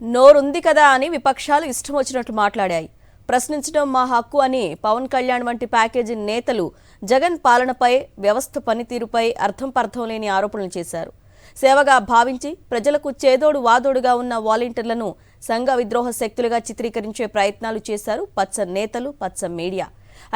నోరుంది కదా అని విపక్షాలు ఇష్టం వచ్చినట్టు మాట్లాడాయి. ప్రశ్నించడం మా హక్కు అని పవన్ కళ్యాణ్ వంటి ప్యాకేజీ నేతలు జగన్ పాలనపై, వ్యవస్థ పనితీరుపై అర్థం పర్థం లేని ఆరోపణలు చేశారు. సేవగా భావించి ప్రజలకు చేదోడు వాదోడుగా ఉన్న వాలంటీర్లను సంఘ విద్రోహ శక్తులుగా చిత్రీకరించే ప్రయత్నాలు చేశారు పచ్చ నేతలు, పచ్చ మీడియా.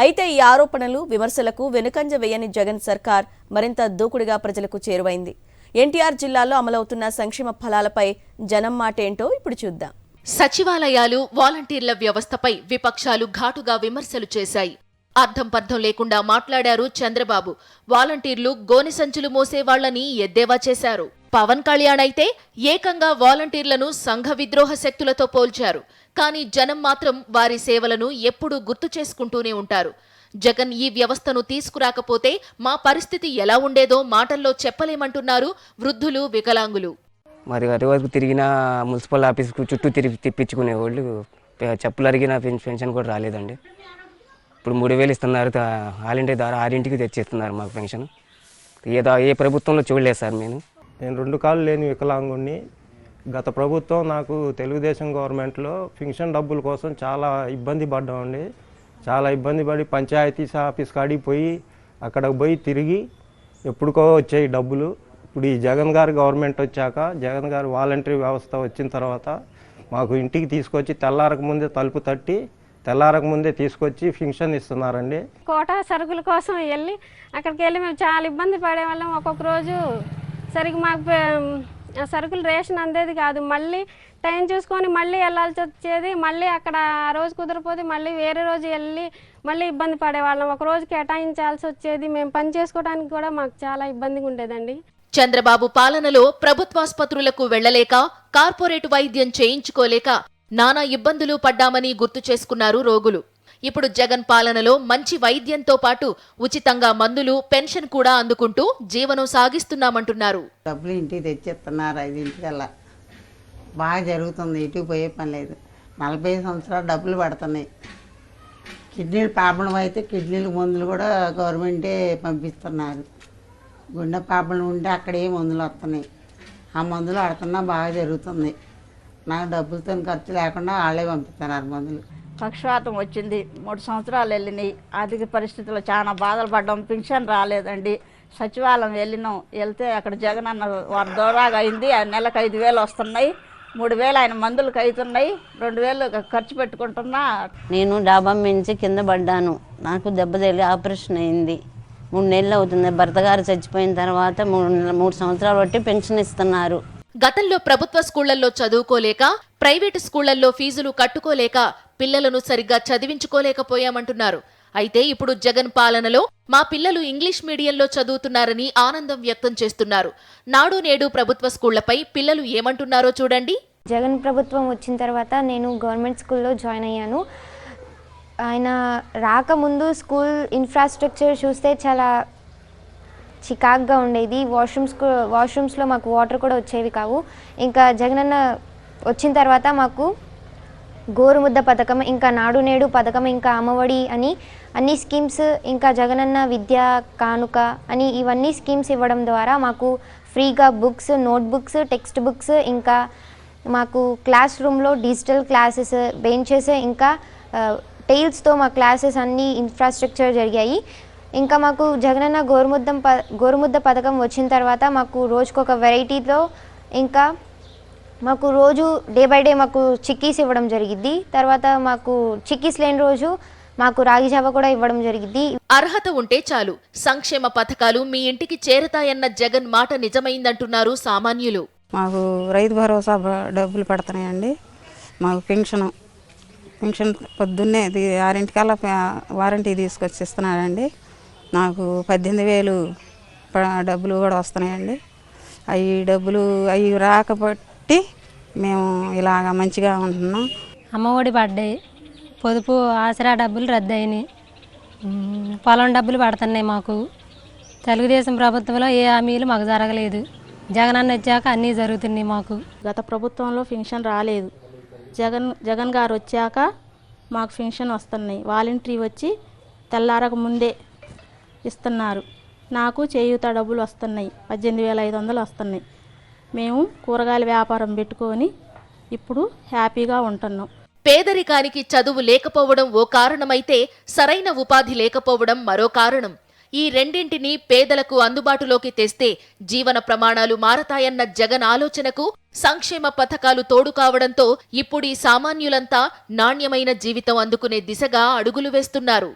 అయితే ఈ ఆరోపణలు, విమర్శలకు వెనుకంజ వేయని జగన్ సర్కార్ మరింత దూకుడుగా ప్రజలకు చేరువైంది. ఎన్టీఆర్ జిల్లాలో అమలవుతున్న సంక్షేమ ఫలాలపై జనం మాట ఏంటో ఇప్పుడు చూద్దాం. సచివాలయాలు, వాలంటీర్ల వ్యవస్థపై విపక్షాలు ఘాటుగా విమర్శలు చేశాయి. అర్థం పర్థం లేకుండా మాట్లాడారు చంద్రబాబు. వాలంటీర్లు గోనె సంచులు మోసేవాళ్లని ఎద్దేవా చేశారు. పవన్ కళ్యాణ్ అయితే ఏకంగా వాలంటీర్లను సంఘ విద్రోహ శక్తులతో పోల్చారు. కానీ జనం మాత్రం వారి సేవలను ఎప్పుడూ గుర్తు చేసుకుంటూనే ఉంటారు. జగన్ ఈ వ్యవస్థను తీసుకురాకపోతే మా పరిస్థితి ఎలా ఉండేదో మాటల్లో చెప్పలేమంటున్నారు వృద్ధులు, వికలాంగులు. మరి అటు వరకు తిరిగిన మున్సిపల్ ఆఫీస్కు చుట్టూ తిప్పించుకునేవాళ్ళు, చెప్పులు అరిగిన పెన్షన్ కూడా రాలేదండి. ఇప్పుడు 3000 ఇస్తున్నారు, ఆల్ ఇండియా ద్వారా 6 తెచ్చిస్తున్నారు మాకు పెన్షన్. ఏ ప్రభుత్వంలో చూడలేదు సార్. నేను 2 కాళ్ళు లేని వికలాంగుణ్ణి. గత ప్రభుత్వం నాకు తెలుగుదేశం గవర్నమెంట్లో పెన్షన్ డబ్బుల కోసం చాలా ఇబ్బంది పడ్డామండి. చాలా ఇబ్బంది పడి పంచాయతీ ఆఫీస్ కాడికి పోయి అక్కడ పోయి తిరిగి ఎప్పుడుకో వచ్చాయి డబ్బులు. ఇప్పుడు ఈ జగన్ గారు గవర్నమెంట్ వచ్చాక, జగన్ గారు వాలంటరీ వ్యవస్థ వచ్చిన తర్వాత మాకు ఇంటికి తీసుకొచ్చి తెల్లారక ముందే తలుపు తట్టి తెల్లారక ముందే తీసుకొచ్చి పెన్షన్ ఇస్తున్నారండి. కోటా సరుకుల కోసం వెళ్ళి అక్కడికి వెళ్ళి మేము చాలా ఇబ్బంది పడేవాళ్ళం. ఒక్కొక్క రోజు సరిగ్గా మాకు సరుకులు రేషన్ అందేది కాదు. మళ్ళీ టైం చూసుకొని మళ్ళీ వెళ్ళాల్సి వచ్చేది. మళ్ళీ అక్కడ ఆ రోజు కుదరపోతే మళ్ళీ వేరే రోజు వెళ్ళి మళ్ళీ ఇబ్బంది పడేవాళ్ళం. ఒక రోజు కేటాయించాల్సి వచ్చేది. మేము పని చేసుకోవడానికి కూడా మాకు చాలా ఇబ్బందిగా ఉండేదండి. చంద్రబాబు పాలనలో ప్రభుత్వాసుపత్రులకు వెళ్లలేక, కార్పొరేట్ వైద్యం చేయించుకోలేక నానా ఇబ్బందులు పడ్డామని గుర్తు చేసుకున్నారు రోగులు. ఇప్పుడు జగన్ పాలనలో మంచి వైద్యంతో పాటు ఉచితంగా మందులు, పెన్షన్ కూడా అందుకుంటూ జీవనం సాగిస్తున్నామంటున్నారు. డబ్బులు ఇంటికి తెచ్చిస్తున్నారు. 5 బాగా జరుగుతుంది. ఇటుకు పోయే పని లేదు. 45 సంవత్సరాలు డబ్బులు పడుతున్నాయి. కిడ్నీలు ప్రాబ్లం అయితే కిడ్నీల మందులు కూడా గవర్నమెంటే పంపిస్తున్నారు. గుండె ప్రాబ్లం ఉంటే అక్కడే మందులు వస్తున్నాయి. ఆ మందులు ఆడుతున్నా బాగా జరుగుతుంది. నాకు డబ్బులతో ఖర్చు లేకుండా వాళ్ళే పంపిస్తున్నారు మందులు. పక్షవాతం వచ్చింది, 3 సంవత్సరాలు వెళ్ళినాయి. ఆర్థిక పరిస్థితుల్లో చాలా బాధలు పడ్డాం. పెన్షన్ రాలేదండి. సచివాలయం వెళ్తే అక్కడ జగన్ అన్న వారి దూరాగా అయింది. నెలకు 5000 వస్తున్నాయి. 3000 ఆయన మందులకు అవుతున్నాయి. 2000 ఖర్చు పెట్టుకుంటున్నా. నేను డాబా మించి కింద పడ్డాను. నాకు దెబ్బ తగిలి ఆపరేషన్ అయింది. 3 నెలలు అవుతుంది. భర్త గారు చచ్చిపోయిన తర్వాత 3 సంవత్సరాలు బట్టి పెన్షన్ ఇస్తున్నారు. గతంలో ప్రభుత్వ స్కూళ్లలో చదువుకోలేక, ప్రైవేటు స్కూళ్లలో ఫీజులు కట్టుకోలేక పిల్లలను సరిగ్గా చదివించుకోలేకపోయామంటున్నారు. అయితే ఇప్పుడు జగన్ పాలనలో మా పిల్లలు ఇంగ్లీష్ మీడియంలో చదువుతున్నారని ఆనందం వ్యక్తం చేస్తున్నారు. నాడు నేడు ప్రభుత్వ స్కూళ్లపై పిల్లలు ఏమంటున్నారో చూడండి. జగన్ ప్రభుత్వం వచ్చిన తర్వాత నేను గవర్నమెంట్ స్కూల్లో జాయిన్ అయ్యాను. ఆయన రాకముందు స్కూల్ ఇన్ఫ్రాస్ట్రక్చర్ చూస్తే చాలా చికాగ్గా ఉండేది. వాష్రూమ్స్లో మాకు వాటర్ కూడా వచ్చేవి కావు. ఇంకా జగనన్న వచ్చిన తర్వాత మాకు గోరుముద్ద పథకం, ఇంకా నాడు నేడు పథకం, ఇంకా అమ్మఒడి అని అన్ని స్కీమ్స్, ఇంకా జగనన్న విద్యా కానుక అని ఇవన్నీ స్కీమ్స్ ఇవ్వడం ద్వారా మాకు ఫ్రీగా బుక్స్, నోట్బుక్స్, టెక్స్ట్ బుక్స్, ఇంకా మాకు క్లాస్ రూమ్లో డిజిటల్ క్లాసెస్, బెంచెస్, ఇంకా టైల్స్తో మా క్లాసెస్ అన్నీ ఇన్ఫ్రాస్ట్రక్చర్ జరిగాయి. ఇంకా మాకు జగనన్న గోరుముద్ద పథకం వచ్చిన తర్వాత మాకు రోజుకొక వెరైటీలో, ఇంకా మాకు రోజు డే బై డే మాకు చిక్కీస్ ఇవ్వడం జరిగిద్ది. తర్వాత మాకు చిక్కీస్ లేని రోజు మాకు రాగి జావ కూడా ఇవ్వడం జరిగిద్ది. అర్హత ఉంటే చాలు సంక్షేమ పథకాలు మీ ఇంటికి చేరతాయన్న జగన్ మాట నిజమైందంటున్నారు సామాన్యులు. మాకు రైతు భరోసా డబ్బులు పడుతున్నాయండి. మాకు పెన్షన్ పొద్దున్నే 6 వారంటీ తీసుకొచ్చి ఇస్తున్నారండి. నాకు 18,000 డబ్బులు కూడా వస్తున్నాయండి. అవి రాకపోతే మేము ఇలాగ మంచిగా ఉంటున్నాం. అమ్మఒడి పడ్డాయి, పొదుపు ఆసరా డబ్బులు రద్దయినాయి, పొలం డబ్బులు పడుతున్నాయి. మాకు తెలుగుదేశం ప్రభుత్వంలో ఏ హామీలు మాకు జరగలేదు. జగనన్న వచ్చాక అన్నీ జరుగుతున్నాయి. మాకు గత ప్రభుత్వంలో పెన్షన్ రాలేదు. జగన్ గారు వచ్చాక మాకు పెన్షన్ వస్తున్నాయి. వాలంటరీ వచ్చి తెల్లారక ముందే ఇస్తున్నారు. నాకు చేయూత డబ్బులు వస్తున్నాయి. 18,500 వస్తున్నాయి. మేము కూరగాయల వ్యాపారం పెట్టుకొని ఇప్పుడు హ్యాపీగా ఉంటున్నాం. పేదరికానికి చదువు లేకపోవడం ఓ కారణమైతే సరైన ఉపాధి లేకపోవడం మరో కారణం. ఈ రెండింటినీ పేదలకు అందుబాటులోకి తెస్తే జీవన ప్రమాణాలు మారతాయన్న జగన్ ఆలోచనకు సంక్షేమ పథకాలు తోడు కావడంతో ఇప్పుడీ సామాన్యులంతా నాణ్యమైన జీవితం అందుకునే దిశగా అడుగులు వేస్తున్నారు.